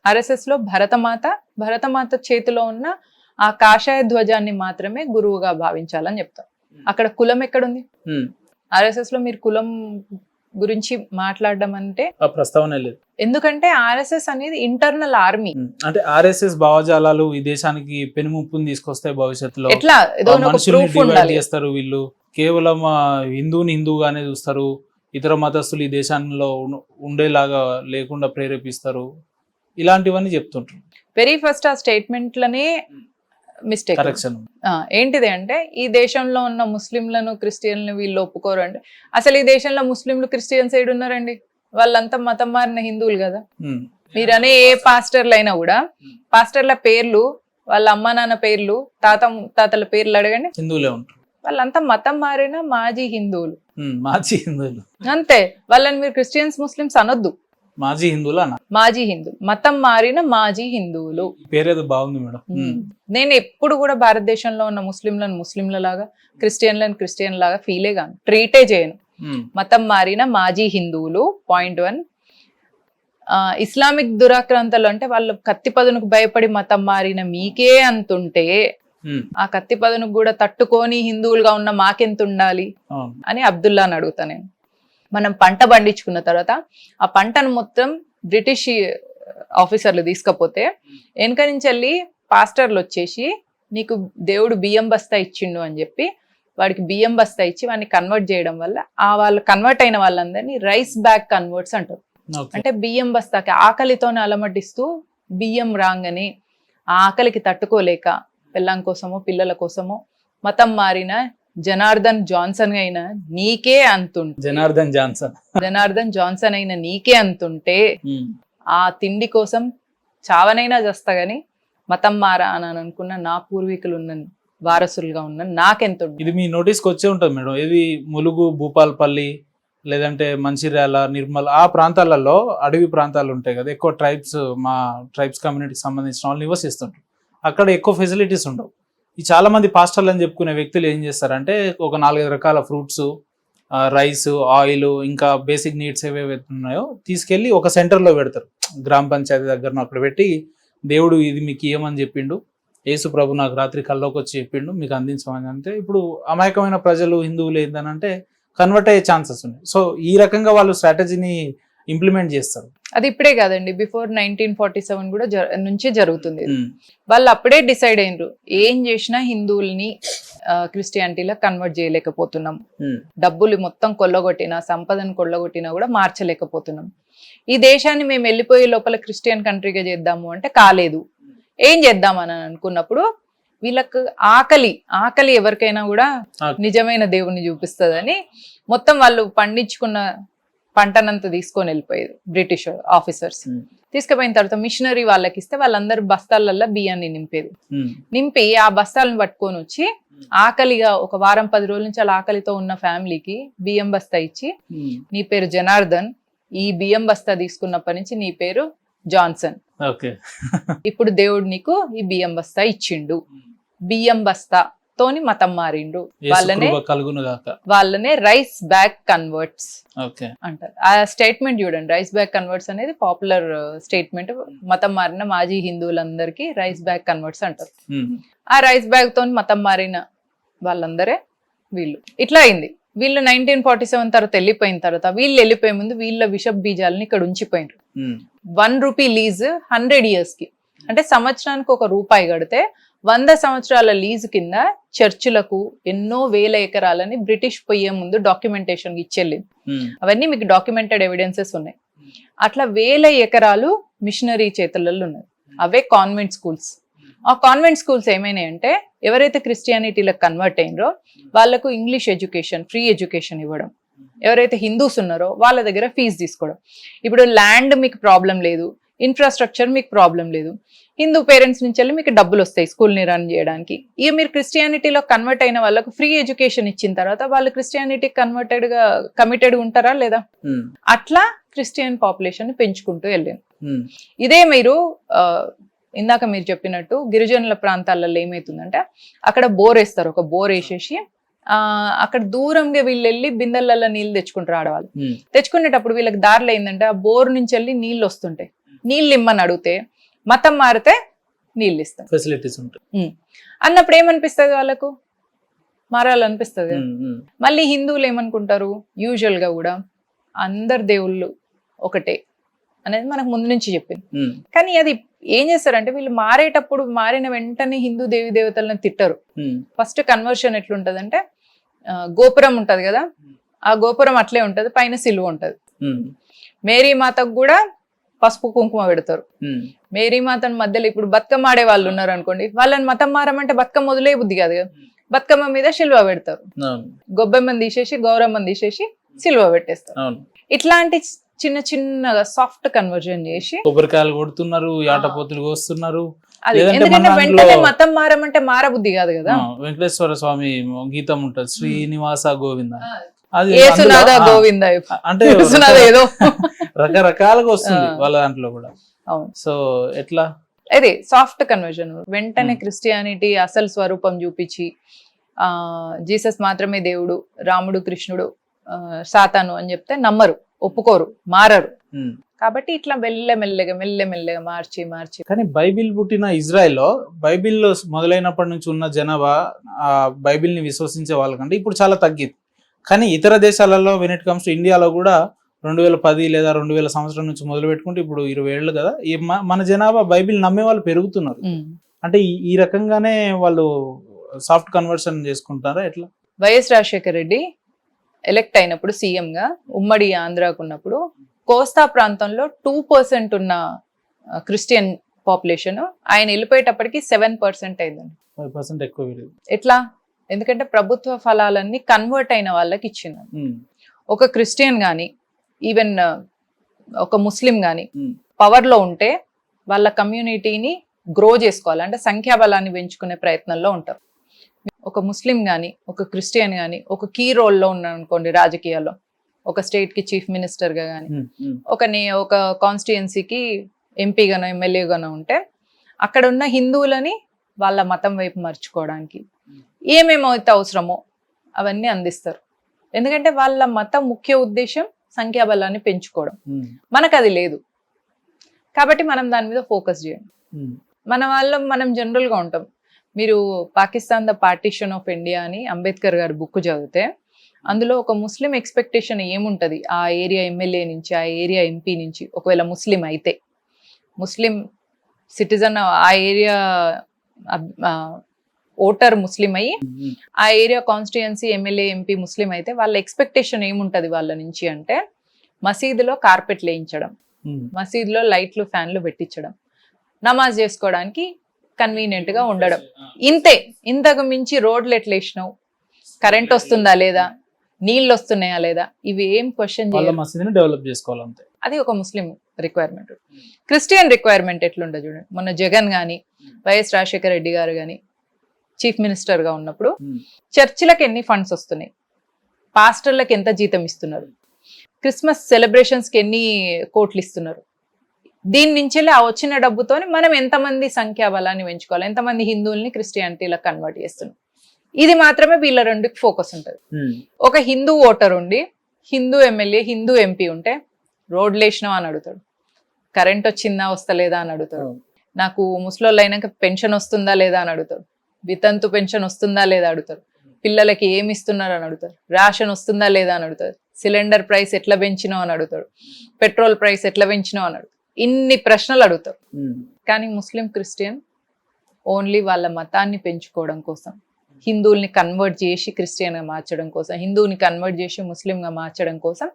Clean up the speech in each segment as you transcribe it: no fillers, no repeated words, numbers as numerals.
RSS లో భరతమాత చేతిలో ఉన్న ఆ కాషాయ ధ్వజాన్ని మాత్రమే గురువుగా భావించాలని చెప్తాం. అక్కడ కులం ఎక్కడుంది? RSS లో మీరు కులం గురించి మాట్లాడడం అంటే ప్రస్తావన లేదు. ఎందుకంటే RSS అనేది ఇంటర్నల్ ఆర్మీ. అంటే RSS భావజాలాలు ఈ దేశానికి పెనుముప్పుని తీసుకొస్తాయి భవిష్యత్తులో. ఎట్లా ఏదో మనుషుల్ని డివైడ్ చేస్తారు, వీళ్ళు కేవలం హిందువుని హిందువుగానే చూస్తారు, ఇతర మతస్థులు ఈ దేశంలో ఉండేలాగా లేకుండా ప్రేరేపిస్తారు, ఇలాంటివన్నీ చెప్తుంటారు. వెరీ ఫస్ట్ ఆ స్టేట్మెంట్లనే మిస్టేక్. కరెక్షన్ ఏంటిది అంటే ఈ దేశంలో ఉన్న ముస్లింలను క్రిస్టియన్లను వీళ్ళు ఒప్పుకోరు అంటే అసలు ఈ దేశంలో ముస్లింలు క్రిస్టియన్స్ ఏడు ఉన్నారండి? వాళ్ళంతా మతం మారిన హిందువులు కదా. మీరనే ఏ పాస్టర్లు అయినా కూడా పాస్టర్ల పేర్లు, వాళ్ళ అమ్మ నాన్న పేర్లు, తాతల పేర్లు అడగండి, హిందువులే ఉంటారు. వాళ్ళంతా మతం మారిన మాజీ హిందువులు. అంతే. వాళ్ళని మీరు క్రిస్టియన్స్ ముస్లిమ్స్ అనొద్దు, మాజీ హిందువులు, మతం మారిన మాజీ హిందువులు. పేరేదో బాగుంది మేడం. నేను ఎప్పుడు కూడా భారతదేశంలో ఉన్న ముస్లింలను ముస్లింల లాగా, క్రిస్టియన్లను క్రిస్టియన్ లాగా ఫీలే గాను, ట్రీటే చేయను. మతం మారిన మాజీ హిందువులు. పాయింట్ 1. ఇస్లామిక్ దురాక్రాంతలు అంటే వాళ్ళు కత్తి పదునుకు భయపడి మతం మారిన మీకే అంతుంటే ఆ కత్తి పదునుకు కూడా తట్టుకొని హిందువులుగా ఉన్న మాకెంత ఉండాలి అని అబ్దుల్లాని అడుగుతా నేను. మనం పంట పండించుకున్న తర్వాత ఆ పంటను మొత్తం బ్రిటిష్ ఆఫీసర్లు తీసుకపోతే వెనక నుంచి వెళ్ళి పాస్టర్లు వచ్చేసి నీకు దేవుడు బియ్యం బస్తా ఇచ్చిండు అని చెప్పి వాడికి బియ్యం బస్తా ఇచ్చి వాడిని కన్వర్ట్ చేయడం వల్ల ఆ వాళ్ళు కన్వర్ట్ అయిన వాళ్ళందరినీ రైస్ బ్యాగ్ కన్వర్ట్స్ అంటారు. అంటే బియ్యం బస్తాకి ఆకలితోనే అలమటిస్తూ బియ్యం రాగానే ఆ ఆకలికి తట్టుకోలేక పిల్లం కోసమో పిల్లల కోసమో మతం మారిన జనార్దన్ జాన్సన్ అయినా నీకే అంతుంటే, జనార్దన్ జాన్సన్ అయినా నీకే అంతుంటే ఆ తిండి కోసం చావనైనా చేస్తా గాని మతం మారా అని అనుకున్న నా పూర్వీకులు ఉన్న వారసులుగా ఉన్న నాకెంత. ఇది మీ నోటీస్కి వచ్చే ఉంటుంది మేడం. ఇది ములుగు, భూపాల్పల్లి, లేదంటే మంచిర్యాల, నిర్మల్, ఆ ప్రాంతాలలో అడవి ప్రాంతాలు ఉంటాయి కదా, ఎక్కువ మా ట్రైబ్స్ కమ్యూనిటీకి సంబంధించిన వాళ్ళు నివసిస్తుంటారు. అక్కడ ఎక్కువ ఫెసిలిటీస్ ఉండవు. ఈ చాలా మంది పాస్టర్లు అని చెప్పుకునే వ్యక్తులు ఏం చేస్తారంటే ఒక 4-5 రకాల ఫ్రూట్స్, రైస్, ఆయిల్, ఇంకా బేసిక్ నీడ్స్ ఏవేవి ఉన్నాయో తీసుకెళ్ళి ఒక సెంటర్లో పెడతారు. గ్రామ పంచాయతీ దగ్గర అక్కడ పెట్టి దేవుడు ఇది మీకు ఇవ్వమని చెప్పిండు, యేసు ప్రభు నాకు రాత్రి కల్లోకి వచ్చి చెప్పిండు, మీకు అందించమని. అంటే ఇప్పుడు అమాయకమైన ప్రజలు హిందువులు ఏంటనంటే కన్వర్ట్ అయ్యే ఛాన్సెస్ ఉన్నాయి. సో ఈ రకంగా వాళ్ళు స్ట్రాటజీని ఇంప్లిమెంట్ చేస్తారు. అది ఇప్పుడే కాదండి, బిఫోర్ 1947 కూడా నుంచే జరుగుతుంది. వాళ్ళు అప్పుడే డిసైడ్ అయినరు ఏం చేసినా హిందువుల్ని క్రిస్టియానిటీలో కన్వర్ట్ చేయలేకపోతున్నాం, డబ్బులు మొత్తం కొల్లగొట్టినా సంపదను కొల్లగొట్టినా కూడా మార్చలేకపోతున్నాం, ఈ దేశాన్ని మేము వెళ్ళిపోయే లోపల క్రిస్టియన్ కంట్రీగా చేద్దాము అంటే కాలేదు. ఏం చేద్దామని అనుకున్నప్పుడు వీళ్ళకు ఆకలి ఎవరికైనా కూడా నిజమైన దేవుణ్ణి చూపిస్తుందని మొత్తం వాళ్ళు పండించుకున్న పంటనంతా తీసుకొని వెళ్ళిపోయేది బ్రిటిష్ ఆఫీసర్స్. తీసుకుపోయిన తర్వాత మిషనరీ వాళ్ళకి ఇస్తే వాళ్ళందరూ బస్తాలల్లో బియ్యాన్ని నింపి ఆ బస్తాలను పట్టుకొని వచ్చి ఆకలిగా ఒక వారం 10 రోజుల నుంచి అలా ఆకలితో ఉన్న ఫ్యామిలీకి బియ్యం బస్తా ఇచ్చి నీ పేరు జనార్దన్, ఈ బియ్యం బస్తా తీసుకున్నప్పటి నుంచి నీ పేరు జాన్సన్, ఇప్పుడు దేవుడు నీకు ఈ బియ్యం బస్తా ఇచ్చిండు, బియ్యం బస్తా తోని మతం మారిండు, వాళ్ళనే రైస్ బ్యాగ్ కన్వర్ట్స్ అంటారు. ఆ స్టేట్మెంట్ చూడండి, రైస్ బ్యాగ్ కన్వర్ట్స్ అనేది పాపులర్ స్టేట్మెంట్. మతం మారిన మాజీ హిందువులందరికీ రైస్ బ్యాగ్ కన్వర్ట్స్ అంటారు. ఆ రైస్ బ్యాగ్ తోని మతం మారిన వాళ్ళందరే వీళ్ళు. ఇట్లా అయింది. వీళ్ళు 1947 తర్వాత వెళ్ళిపోయిన తర్వాత వీళ్ళు వెళ్ళిపోయే ముందు వీళ్ళ విషప్ బీజాలని ఇక్కడ ఉంచిపోయినారు. 1 రూపీ లీజ్ 100 years కి, అంటే సంవత్సరానికి ₹1 కడితే 100 సంవత్సరాల లీజు కింద చర్చిలకు ఎన్నో వేల ఎకరాలని బ్రిటిష్ పోయే ముందు డాక్యుమెంటేషన్ ఇచ్చేళ్ళింది. అవన్నీ మీకు డాక్యుమెంటెడ్ ఎవిడెన్సెస్ ఉన్నాయి. అట్లా వేల ఎకరాలు మిషనరీ చేతులలో ఉన్నాయి. అవే కాన్వెంట్ స్కూల్స్. ఆ కాన్వెంట్ స్కూల్స్ ఏమైనాయంటే ఎవరైతే క్రిస్టియానిటీలకు కన్వర్ట్ అయినరో వాళ్ళకు ఇంగ్లీష్ ఎడ్యుకేషన్, ఫ్రీ ఎడ్యుకేషన్ ఇవ్వడం, ఎవరైతే హిందూస్ ఉన్నారో వాళ్ళ దగ్గర ఫీజు తీసుకోవడం. ఇప్పుడు ల్యాండ్ మీకు ప్రాబ్లం లేదు, ఇన్ఫ్రాస్ట్రక్చర్ మీకు ప్రాబ్లం లేదు, హిందూ పేరెంట్స్ నుంచి వెళ్ళి మీకు డబ్బులు వస్తాయి స్కూల్ని రన్ చేయడానికి. ఇక మీరు క్రిస్టియానిటీలో కన్వర్ట్ అయిన వాళ్ళకు ఫ్రీ ఎడ్యుకేషన్ ఇచ్చిన తర్వాత వాళ్ళు క్రిస్టియానిటీ కమిటెడ్ ఉంటారా లేదా? అట్లా క్రిస్టియన్ పాపులేషన్ ని పెంచుకుంటూ వెళ్ళింది. ఇదే మీరు ఇందాక మీరు చెప్పినట్టు గిరిజనుల ప్రాంతాలలో ఏమైతుందంటే అక్కడ బోర్ వేస్తారు. ఒక బోర్ వేసేసి అక్కడ దూరంగా వీళ్ళు వెళ్ళి బిందెలలో నీళ్ళు తెచ్చుకుంటారు ఆడవాళ్ళు. తెచ్చుకునేటప్పుడు వీళ్ళకి దారిలో ఏంటంటే ఆ బోర్ నుంచి వెళ్ళి నీళ్ళు వస్తుంటాయి. నీళ్ళు ఇమ్మని అడిగితే మతం మారితే నీళ్ళు ఇస్తాం ఫెసిలిటీస్ ఉంటాయి. అన్నప్పుడు ఏమనిపిస్తుంది వాళ్ళకు, మారాలనిపిస్తుంది కదా. మళ్ళీ హిందువులు ఏమనుకుంటారు, యూజువల్ గా కూడా అందరు దేవుళ్ళు ఒకటే అనేది మనకు ముందు నుంచి చెప్పింది. కానీ అది ఏం చేస్తారంటే వీళ్ళు మారేటప్పుడు మారిన వెంటనే హిందూ దేవి దేవతలను తిట్టరు. ఫస్ట్ కన్వర్షన్ ఎట్లుంటదంటే గోపురం ఉంటది కదా, ఆ గోపురం అట్లే ఉంటది, పైన సిలువ ఉంటది. మేరీ మాతకు కూడా పసుపు కుంకుమ పెడతారు. మేరీ మాతను మధ్యలో ఇప్పుడు బతుకమ్మ ఆడే వాళ్ళు ఉన్నారు అనుకోండి, వాళ్ళని మతం మారమంటే బతుకమ్మ వదిలే బుద్ధి కాదు కదా, బతుకమ్మ మీద సిలువ పెడతారు. గొబ్బెమ్మని తీసేసి గౌరమ్మని తీసేసి సిలువ పెట్టేస్తారు. ఇట్లాంటి చిన్న చిన్నగా సాఫ్ట్ కన్వర్జన్ చేసి కొబ్బరికాయలు కొడుతున్నారు, ఆటపోతులు కోస్తున్నారు. ఎందుకంటే వెంటనే మతం మారమంటే మారబుద్ధి కాదు కదా. వెంకటేశ్వర స్వామి గీతం ఉంటది, శ్రీనివాస గోవింద, ఏసునాథ గోవింద అంటే ఏదో రకరకాలుగా వస్తుంది వాళ్ళ దాంట్లో కూడా. సో ఎట్లా అదే సాఫ్ట్ కన్వర్జన్. వెంటనే క్రిస్టియానిటీ అసలు స్వరూపం చూపించి జీసస్ మాత్రమే దేవుడు, రాముడు కృష్ణుడు సాతాను అని చెప్తే నమ్మరు, ఒప్పుకోరు, మారరు. కాబట్టి ఇట్లా మెల్లమెల్లగా మార్చి కానీ బైబిల్ పుట్టిన ఇజ్రాయెల్లో బైబిల్ మొదలైనప్పటి నుంచి ఉన్న జనాభా ఆ బైబిల్ ని విశ్వసించే వాళ్ళకంటే ఇప్పుడు చాలా తగ్గింది. కానీ ఇతర దేశాలలో వెన్ ఇట్ కమ్స్ టు ఇండియాలో కూడా 2010 లేదా 2000 సంవత్సరం నుంచి మొదలు పెట్టుకుంటే ఇప్పుడు 20 ఏళ్ళు కదా, మన జనాభా బైబిల్ నమ్మే వాళ్ళు పెరుగుతున్నారు. అంటే ఈ రకంగానే వాళ్ళు సాఫ్ట్ కన్వర్షన్ చేసుకుంటారా ఎట్లా? వైఎస్ రాజశేఖర రెడ్డి ఎలక్ట్ అయినప్పుడు సీఎం గా ఉమ్మడి ఆంధ్రాకు ఉన్నప్పుడు కోస్తా ప్రాంతంలో 2% ఉన్న క్రిస్టియన్ పాపులేషన్ ఆయన వెళ్ళిపోయేటప్పటికి 7% అయిందండి. 5% ఎక్కువ. ఎట్లా? ఎందుకంటే ప్రభుత్వ ఫలాలన్నీ కన్వర్ట్ అయిన వాళ్ళకి ఇచ్చింది. ఒక క్రిస్టియన్ గాని ఈవెన్ ఒక ముస్లిం గాని పవర్ లో ఉంటే వాళ్ళ కమ్యూనిటీని గ్రో చేసుకోవాలి, అంటే సంఖ్యాబలాన్ని పెంచుకునే ప్రయత్నంలో ఉంటారు. ఒక ముస్లిం గాని ఒక క్రిస్టియన్ గాని ఒక కీ రోల్లో ఉన్నాను అనుకోండి రాజకీయాల్లో, ఒక స్టేట్ కి చీఫ్ మినిస్టర్ గా గానీ ఒక కాన్స్టిట్యుయెన్సీకి ఎంపీగానో ఎమ్మెల్యేగానో ఉంటే అక్కడ ఉన్న హిందువులని వాళ్ళ మతం వైపు మర్చుకోవడానికి ఏమేమైతే అవసరమో అవన్నీ అందిస్తారు. ఎందుకంటే వాళ్ళ మతం ముఖ్య ఉద్దేశం సంఖ్యాబలాన్ని పెంచుకోవడం. మనకు అది లేదు కాబట్టి మనం దాని మీద ఫోకస్ చేయండి. మనం జనరల్ గా ఉంటాం. మీరు Pakistan the partition of India అని అంబేద్కర్ గారి బుక్ చదివితే అందులో ఒక ముస్లిం ఎక్స్పెక్టేషన్ ఏముంటది ఆ ఏరియా ఎమ్మెల్యే నుంచి, ఆ ఏరియా ఎంపీ నుంచి, ఒకవేళ ముస్లిం అయితే, ముస్లిం సిటిజన్ ఆ ఏరియా ఓటర్ ముస్లిం అయ్యి ఆ ఏరియా కాన్స్టిట్యుయెన్సీ ఎమ్మెల్యే ఎంపీ ముస్లిం అయితే వాళ్ళ ఎక్స్పెక్టేషన్ ఏముంటది వాళ్ళ నుంచి అంటే మసీదులో కార్పెట్లు వేయించడం, మసీదులో లైట్లు ఫ్యాన్లు పెట్టించడం, నమాజ్ చేసుకోవడానికి కన్వీనియంట్ గా ఉండడం. ఇంతకు మించి రోడ్లు ఎట్లా వేసినావు, కరెంట్ వస్తుందా లేదా, నీళ్ళు వస్తున్నాయా లేదా, ఇవి ఏం క్వశ్చన్ డెవలప్ చేసుకోవాలంటే అది ఒక ముస్లిం రిక్వైర్మెంట్. క్రిస్టియన్ రిక్వైర్మెంట్ ఎట్లుండదు చూడండి. మొన్న జగన్ గాని వైఎస్ రాజశేఖర రెడ్డి గారు గాని చీఫ్ మినిస్టర్ గా ఉన్నప్పుడు చర్చిలకు ఎన్ని ఫండ్స్ వస్తున్నాయి, పాస్టర్లకు ఎంత జీతం ఇస్తున్నారు, క్రిస్మస్ సెలబ్రేషన్స్ కి ఎన్ని కోట్లు ఇస్తున్నారు, దీని నుంచి ఆ వచ్చిన డబ్బుతోని మనం ఎంతమంది సంఖ్యాబలాన్ని పెంచుకోవాలి, ఎంతమంది హిందువుల్ని క్రిస్టియానిటీలో కన్వర్ట్ చేస్తున్నాం, ఇది మాత్రమే వీళ్ళ రెండుకి ఫోకస్ ఉంటుంది. ఒక హిందూ ఓటర్ ఉండి హిందూ ఎమ్మెల్యే హిందూ ఎంపీ ఉంటే రోడ్లు వేసినావు అని అడుగుతాడు, కరెంట్ వచ్చిందా వస్తలేదా అని అడుగుతాడు, నాకు ముసలోళ్ళు అయినాక పెన్షన్ వస్తుందా లేదా అని అడుగుతాడు, వితంతు పెన్షన్ వస్తుందా లేదా అడుగుతారు, పిల్లలకి ఏమి ఇస్తున్నారు అని అడుగుతారు, రేషన్ వస్తుందా లేదా అని అడుగుతారు, సిలిండర్ ప్రైస్ ఎట్లా పెంచినావు అని అడుగుతాడు, పెట్రోల్ ప్రైస్ ఎట్లా పెంచినావు అని అడుగుతాడు. ఇన్ని ప్రశ్నలు అడుగుతారు. కానీ ముస్లిం క్రిస్టియన్ ఓన్లీ వాళ్ళ మతాన్ని పెంచుకోవడం కోసం, హిందువుల్ని కన్వర్ట్ చేసి క్రిస్టియన్ గా మార్చడం కోసం, హిందువుని కన్వర్ట్ చేసి ముస్లిం గా మార్చడం కోసం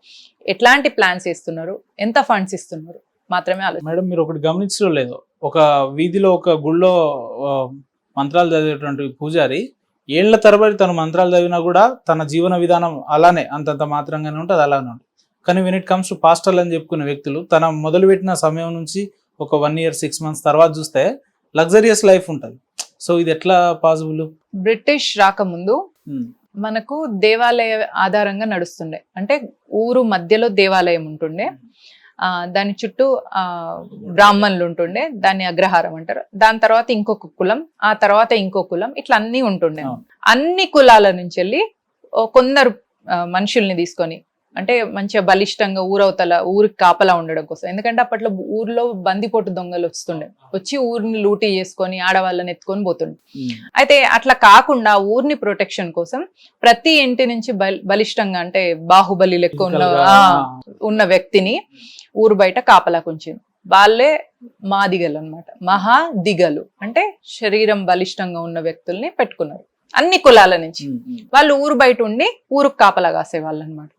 ఎట్లాంటి ప్లాన్స్ ఇస్తున్నారు, ఎంత ఫండ్స్ ఇస్తున్నారు మాత్రమే ఆలోచన. మేడం మీరు ఒకటి గమనించడం లేదు, ఒక వీధిలో ఒక గుళ్ళో మంత్రాలు చదివేటువంటి పూజారి ఏళ్ల తరబడి తను మంత్రాలు చదివినా కూడా తన జీవన విధానం అలానే అంతంత మాత్రంగానే ఉంటుంది, అలానే ఉంటుంది. కానీ వెన్ ఇట్ కమ్స్ టు పాస్టర్లు అని చెప్పుకునే వ్యక్తులు తన మొదలుపెట్టిన సమయం నుంచి ఒక 1 year 6 months తర్వాత చూస్తే లగ్జరియస్ లైఫ్ ఉంటుంది. సో ఇది ఎట్లా పాసిబుల్? బ్రిటిష్ రాకముందు మనకు దేవాలయ ఆధారంగా నడుస్తుండే, అంటే ఊరు మధ్యలో దేవాలయం ఉంటుండే, దాని చుట్టూ బ్రాహ్మణులు ఉంటుండే, దాన్ని అగ్రహారం అంటారు. దాని తర్వాత ఇంకొక కులం, ఆ తర్వాత ఇంకో కులం, ఇట్లా అన్ని ఉంటుండే. అన్ని కులాల నుంచి వెళ్ళి కొందరు మనుషుల్ని తీసుకొని, అంటే మంచిగా బలిష్టంగా ఊరవతల ఊరికి కాపలా ఉండడం కోసం. ఎందుకంటే అప్పట్లో ఊర్లో బందిపోటు దొంగలు వస్తుండే, వచ్చి ఊరిని లూటీ చేసుకొని ఆడవాళ్ళని ఎత్తుకొని పోతుండే. అయితే అట్లా కాకుండా ఊరిని ప్రొటెక్షన్ కోసం ప్రతి ఇంటి నుంచి బలిష్టంగా అంటే బాహుబలి లెక్క ఉన్న వ్యక్తిని ఊరు బయట కాపలాకు ఉంచింది. వాళ్ళే మాదిగలు అన్నమాట. మహాదిగలు అంటే శరీరం బలిష్టంగా ఉన్న వ్యక్తుల్ని పెట్టుకున్నారు అన్ని కులాల నుంచి. వాళ్ళు ఊరు బయట ఉండి ఊరుకు కాపలా కాసేవాళ్ళు అనమాట.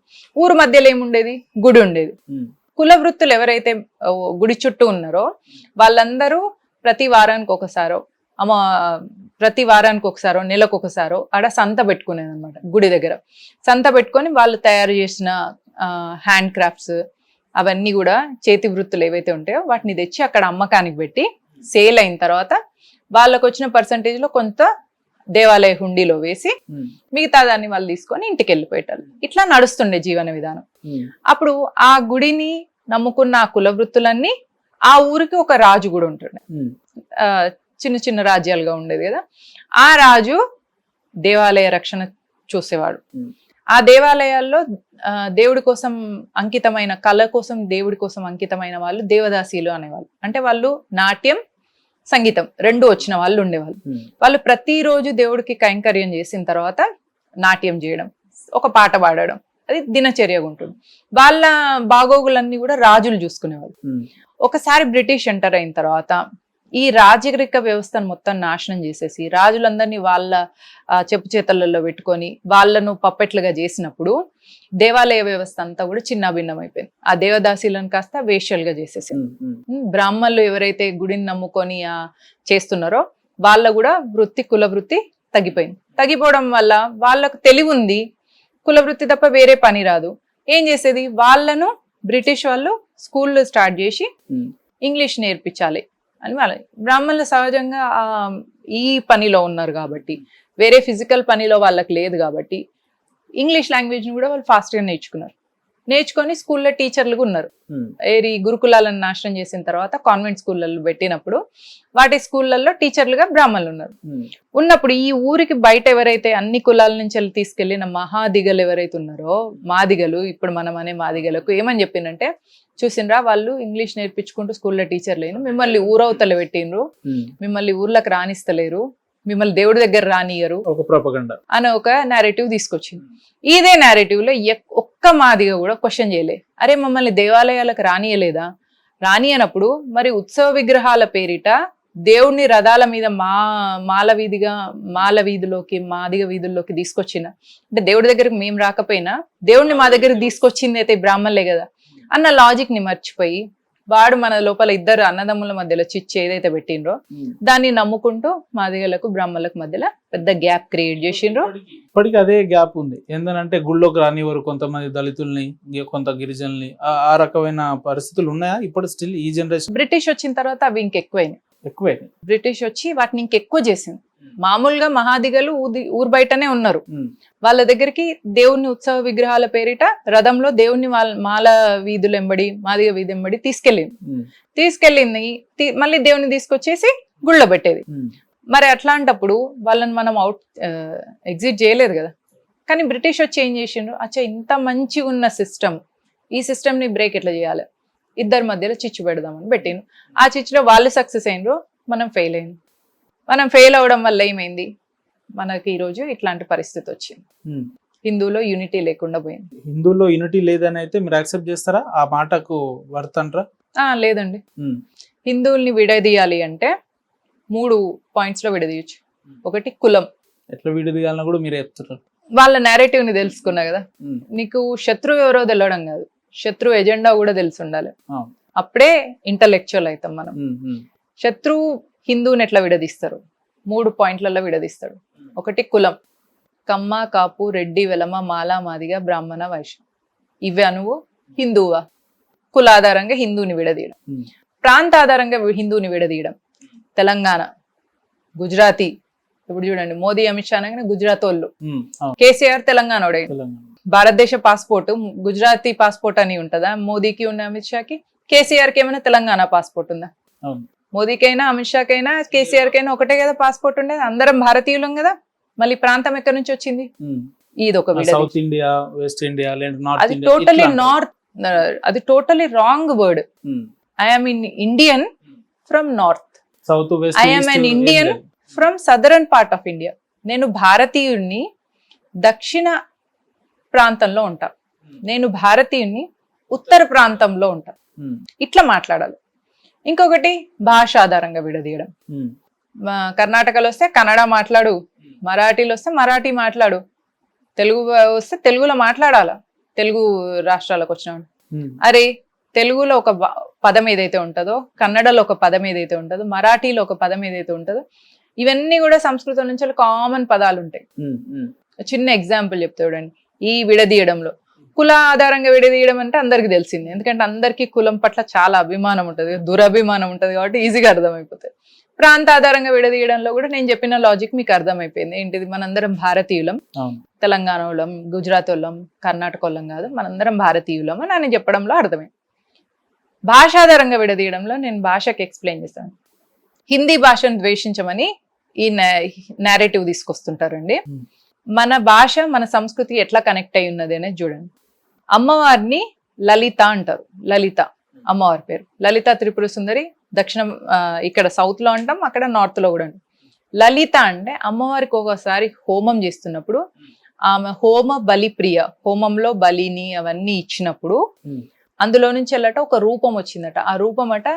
ఊరు మధ్యలో ఏముండేది, గుడి ఉండేది. కుల వృత్తులు ఎవరైతే గుడి చుట్టూ ఉన్నారో వాళ్ళందరూ ప్రతి వారానికి ఒకసారో నెలకు ఒకసారో ఆడ సంత పెట్టుకునేది అనమాట. గుడి దగ్గర సంత పెట్టుకొని వాళ్ళు తయారు చేసిన హ్యాండ్ క్రాఫ్ట్స్ అవన్నీ కూడా చేతి వృత్తులు ఏవైతే ఉంటాయో వాటిని తెచ్చి అక్కడ అమ్మకానికి పెట్టి సేల్ అయిన తర్వాత వాళ్ళకు వచ్చిన పర్సంటేజ్ లో కొంత దేవాలయ హుండీలో వేసి మిగతా దాన్ని వాళ్ళు తీసుకొని ఇంటికి వెళ్ళిపోయేటారు. ఇట్లా నడుస్తుండే జీవన విధానం. అప్పుడు ఆ గుడిని నమ్ముకున్న ఆ కుల వృత్తులన్నీ ఆ ఊరికి ఒక రాజు కూడా ఉంటుండే. చిన్న చిన్న రాజ్యాలుగా ఉండేది కదా. ఆ రాజు దేవాలయ రక్షణ చూసేవాడు. ఆ దేవాలయాల్లో దేవుడి కోసం అంకితమైన కళ కోసం దేవుడి కోసం అంకితమైన వాళ్ళు దేవదాసీలు అనేవాళ్ళు. అంటే వాళ్ళు నాట్యం సంగీతం రెండు వచ్చిన వాళ్ళు ఉండేవాళ్ళు. వాళ్ళు ప్రతిరోజు దేవుడికి కైంకర్యం చేసిన తర్వాత నాట్యం చేయడం, ఒక పాట పాడడం, అది దినచర్యగా ఉంటుంది. వాళ్ళ బాగోగులన్నీ కూడా రాజులు చూసుకునేవాళ్ళు. ఒకసారి బ్రిటిష్ ఎంటర్ అయిన తర్వాత ఈ రాజరిక వ్యవస్థను మొత్తం నాశనం చేసేసి రాజులందరినీ వాళ్ళ చెప్పు చేతలలో పెట్టుకొని వాళ్ళను పప్పెట్లుగా చేసినప్పుడు దేవాలయ వ్యవస్థ అంతా కూడా చిన్నాభిన్నం అయిపోయింది. ఆ దేవదాసీలను కాస్త వేశ్యలుగా చేసేసింది. బ్రాహ్మణులు ఎవరైతే గుడిని నమ్ముకొని చేస్తున్నారో వాళ్ళ కూడా కుల వృత్తి తగ్గిపోయింది. తగ్గిపోవడం వల్ల వాళ్ళకు తెలివి ఉంది, కుల వృత్తి తప్ప వేరే పని రాదు. ఏం చేసేది, వాళ్ళను బ్రిటిష్ వాళ్ళు స్కూళ్ళు స్టార్ట్ చేసి ఇంగ్లీష్ నేర్పించాలి అని వాళ్ళ బ్రాహ్మణులు సహజంగా ఈ పనిలో ఉన్నారు కాబట్టి, వేరే ఫిజికల్ పనిలో వాళ్ళకి లేదు కాబట్టి ఇంగ్లీష్ లాంగ్వేజ్ని కూడా వాళ్ళు ఫాస్ట్గా నేర్చుకొని స్కూల్లో టీచర్లుగా ఉన్నారు. ఏరి గురుకులాలను నాశనం చేసిన తర్వాత కాన్వెంట్ స్కూళ్ళల్లో పెట్టినప్పుడు వాటి స్కూళ్ళల్లో టీచర్లుగా బ్రాహ్మణులు ఉన్నారు. ఉన్నప్పుడు ఈ ఊరికి బయట ఎవరైతే అన్ని కులాల నుంచి తీసుకెళ్లిన మహాదిగలు ఎవరైతే ఉన్నారో మాదిగలు, ఇప్పుడు మనం అనే మాదిగలకు ఏమని చెప్పిందంటే, చూసినరా వాళ్ళు ఇంగ్లీష్ నేర్పించుకుంటూ స్కూల్లో టీచర్లు అయిన మిమ్మల్ని ఊరవతల పెట్టినరు, మిమ్మల్ని ఊర్లకు రాణిస్తలేరు, మిమ్మల్ని దేవుడి దగ్గర రానియరు అనే ఒక నేరేటివ్ తీసుకొచ్చింది. ఇదే నేరేటివ్ లో ఒక్క మాదిగా కూడా క్వశ్చన్ చేయలే, అరే మమ్మల్ని దేవాలయాలకు రానియలేదా, రానియనప్పుడు మరి ఉత్సవ విగ్రహాల పేరిట దేవుడిని రథాల మీద మాల వీధిలోకి మాదిగ వీధుల్లోకి తీసుకొచ్చిన, అంటే దేవుడి దగ్గరికి మేము రాకపోయినా దేవుడిని మా దగ్గరికి తీసుకొచ్చింది అయితే బ్రాహ్మణులే కదా అన్న లాజిక్ ని మర్చిపోయి వాడు మన లోపల ఇద్దరు అన్నదమ్ముల మధ్యలో చిచ్చు ఏదైతే పెట్టిండ్రో దాన్ని నమ్ముకుంటూ మాదిగలకు బ్రాహ్మణులకు మధ్యలో పెద్ద గ్యాప్ క్రియేట్ చేసిండ్రో. ఇప్పటికీ అదే గ్యాప్ ఉంది. ఏంటంటే గుళ్ళోకి రానివారు కొంతమంది దళితుల్ని, కొంత గిరిజనుల్ని, ఆ రకమైన పరిస్థితులు ఉన్నాయా ఇప్పుడు స్టిల్ ఈ జనరేషన్? బ్రిటిష్ వచ్చిన తర్వాత అవి ఇంకెక్కువైనాయి. బ్రిటిష్ వచ్చి వాటిని ఇంకెక్కువ చేసింది. మామూలుగా మహాదిగలు ఊరు బయటనే ఉన్నారు. వాళ్ళ దగ్గరికి దేవుణ్ణి ఉత్సవ విగ్రహాల పేరిట రథంలో దేవుణ్ణి మాల వీధులు ఎంబడి మాదిగ వీధి ఎంబడి తీసుకెళ్ళింది మళ్ళీ దేవుణ్ణి తీసుకొచ్చేసి గుళ్ళో పెట్టేది. మరి అట్లాంటప్పుడు వాళ్ళని మనం ఎగ్జిట్ చేయలేదు కదా. కానీ బ్రిటిష్ వచ్చి ఏం చేసిండ్రు, అచ్చా ఇంత మంచిగా ఉన్న సిస్టమ్, ఈ సిస్టమ్ ని బ్రేక్ ఎట్లా చేయాలి, ఇద్దరి మధ్యలో చిచ్చు పెడదామని పెట్టిండ్రు. ఆ చిచ్చులో వాళ్ళు సక్సెస్ అయినరు, మనం ఫెయిల్ అయినాం. మనం ఫెయిల్ అవడం వల్ల ఏమైంది, మనకి ఈరోజు ఇట్లాంటి పరిస్థితి వచ్చింది. హిందూలో యూనిటీ లేకుండా పోయింది. హిందూలో యూనిటీ లేదని అయితే మీరు యాక్సెప్ట్ చేస్తారా? ఆ మాటకు వర్త్ అంటారా? లేదండి. హిందువుల్ని విడదీయాలి అంటే 3 పాయింట్స్ లో విడదీయచ్చు. ఒకటి కులం. ఎట్లా విడదీయాలని కూడా మీరు చెప్తున్నారు. వాళ్ళ నేరేటివ్ ని తెలుసుకున్నా కదా, నీకు శత్రువు ఎవరో తెలవడం కాదు, శత్రువు ఎజెండా కూడా తెలిసి ఉండాలి. అప్పుడే ఇంటలెక్చువల్ అవుతాం మనం. శత్రువు హిందువుని ఎట్లా విడదీస్తారు, 3 పాయింట్లలో విడదీస్తాడు. ఒకటి కులం, కమ్మ, కాపు, రెడ్డి, వెలమ, మాల, మాదిగ, బ్రాహ్మణ, వైశ్య. ఇవే నువ్వు హిందువా? కుల ఆధారంగా హిందువుని విడదీయడం. ప్రాంత ఆధారంగా హిందువుని విడదీయడం. తెలంగాణ, గుజరాతీ, ఇప్పుడు చూడండి మోదీ అమిత్ షా అనగానే గుజరాత్ వాళ్ళు, కేసీఆర్ తెలంగాణోడే. భారతదేశ పాస్పోర్ట్ గుజరాతీ పాస్పోర్ట్ అని ఉంటుందా మోదీకి ఉన్న అమిత్ షాకి? కేసీఆర్ కి ఏమైనా తెలంగాణ పాస్పోర్ట్ ఉందా? మోదీకైనా అమిత్ షాకైనా కేసీఆర్ కైనా ఒకటే కదా పాస్పోర్ట్ ఉండేది. అందరం భారతీయులం కదా. మళ్ళీ ప్రాంతం ఎక్కడి నుంచి వచ్చింది? ఇది ఒక విడది. సౌత్ ఇండియా, వెస్ట్ ఇండియా, లేదా నార్త్ అది ఇండియా టోటలీ నార్త్, అది totally wrong word. I'm in Indian from north, south west, I'm an Indian from southern part of India. నేను భారతీయుణ్ణి దక్షిణ ప్రాంతంలో ఉంటా, నేను భారతీయుణ్ణి ఉత్తర ప్రాంతంలో ఉంటా. ఇట్లా మాట్లాడాలి. ఇంకొకటి భాష ఆధారంగా విడదీయడం. కర్ణాటకలో వస్తే కన్నడ మాట్లాడు, మరాఠీలో వస్తే మరాఠీ మాట్లాడు, తెలుగు వస్తే తెలుగులో మాట్లాడాలా. తెలుగు రాష్ట్రాలకు వచ్చిన అరే తెలుగులో ఒక పదం ఏదైతే ఉంటుందో, కన్నడలో ఒక పదం ఏదైతే ఉంటుందో, మరాఠీలో ఒక పదం ఏదైతే ఉంటుందో, ఇవన్నీ కూడా సంస్కృతం నుంచి కామన్ పదాలు ఉంటాయి. చిన్న ఎగ్జాంపుల్ చెప్తా చూడండి. ఈ విడదీయడంలో కుల ఆధారంగా విడదీయడం అంటే అందరికి తెలిసింది, ఎందుకంటే అందరికీ కులం పట్ల చాలా అభిమానం ఉంటుంది, దురభిమానం ఉంటుంది, కాబట్టి ఈజీగా అర్థమైపోతుంది. ప్రాంత ఆధారంగా విడదీయడంలో కూడా నేను చెప్పిన లాజిక్ మీకు అర్థమైపోయింది. ఏంటిది, మనందరం భారతీయులం, తెలంగాణ వాళ్ళం, గుజరాత్ వాళ్ళం, కర్ణాటక వాళ్ళం కాదు, మనందరం భారతీయులం అని నేను చెప్పడంలో అర్థమైంది. భాషాధారంగా విడదీయడంలో నేను భాషకి ఎక్స్ప్లెయిన్ చేస్తాను. హిందీ భాషను ద్వేషించమని ఈ నేరేటివ్ తీసుకొస్తుంటారండి. మన భాష మన సంస్కృతి ఎట్లా కనెక్ట్ అయి ఉన్నది అనేది చూడండి. అమ్మవారిని లలిత అంటారు, లలిత అమ్మవారి పేరు. లలిత త్రిపుర సుందరి దక్షిణం, ఇక్కడ సౌత్ లో అంటాం, అక్కడ నార్త్ లో కూడా అంటాం. లలిత అంటే అమ్మవారికి ఒకసారి హోమం చేస్తున్నప్పుడు ఆమె హోమ బలి ప్రియ, హోమంలో బలిని అవన్నీ ఇచ్చినప్పుడు అందులో నుంచి వెళ్ళట ఒక రూపం వచ్చిందట. ఆ రూపం అట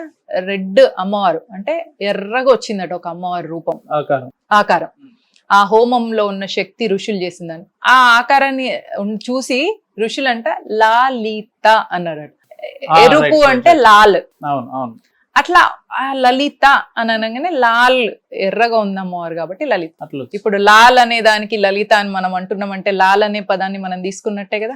రెడ్ అమ్మవారు, అంటే ఎర్రగా వచ్చిందట ఒక అమ్మవారి రూపం, ఆకారం. ఆ హోమంలో ఉన్న శక్తి ఋషులు చేసిందని ఆ ఆకారాన్ని చూసి ఋషులంట లాలిత అన్నారట. ఎరుపు అంటే లాల్, అట్లా ఆ లలిత అని అనగానే లాల్ ఎర్రగా ఉంది అమ్మవారు కాబట్టి లలిత. ఇప్పుడు లాల్ అనే దానికి లలిత అని మనం అంటున్నామంటే లాల్ అనే పదాన్ని మనం తీసుకున్నట్టే కదా.